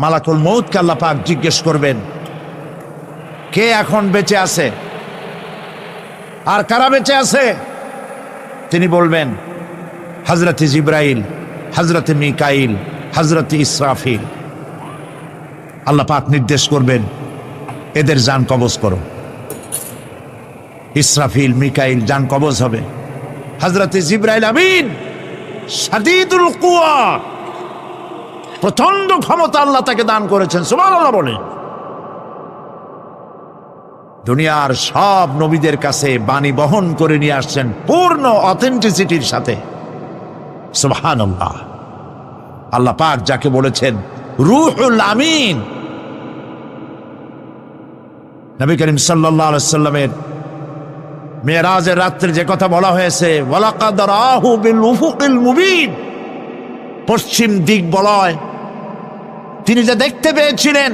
মালাকুল মউতকে আল্লাহ পাক জিজ্ঞেস করবেন, কে এখন বেঁচে আছে আর কারা বেঁচে আছে? তিনি বলবেন হযরতে জিবরাইল, হযরতে মিকাইল, হযরতে ইসরাফিল। আল্লাহ পাক নির্দেশ করবেন, এদের জান কবজ করো। ইসরাফিল, মিকাইল জান কবজ হবে। হযরতে জিবরাইল আমিন শাদীদুল কুওয়া, প্রচন্ড ক্ষমতা আল্লাহ তাকে দান করেছেন, সুবহানাল্লাহ বলে। দুনিয়ার সব নবীদের কাছে বাণী বহন করে নিয়ে আসছেন পূর্ণ অথেন্টিসিটির সাথে, সুবহানাল্লাহ। আল্লাহ পাক যাকে বলেছেন রূহুল আমিন, নবী করিম সাল্লাল্লাহু আলাইহি ওয়াসাল্লামের মেরাজের রাত্রে যে কথা বলা হয়েছে, ওয়ালাকাদ রাহু বিল উফুকিল মুবিন, পশ্চিম দিক বলয় তিনি যে দেখতে পেয়েছিলেন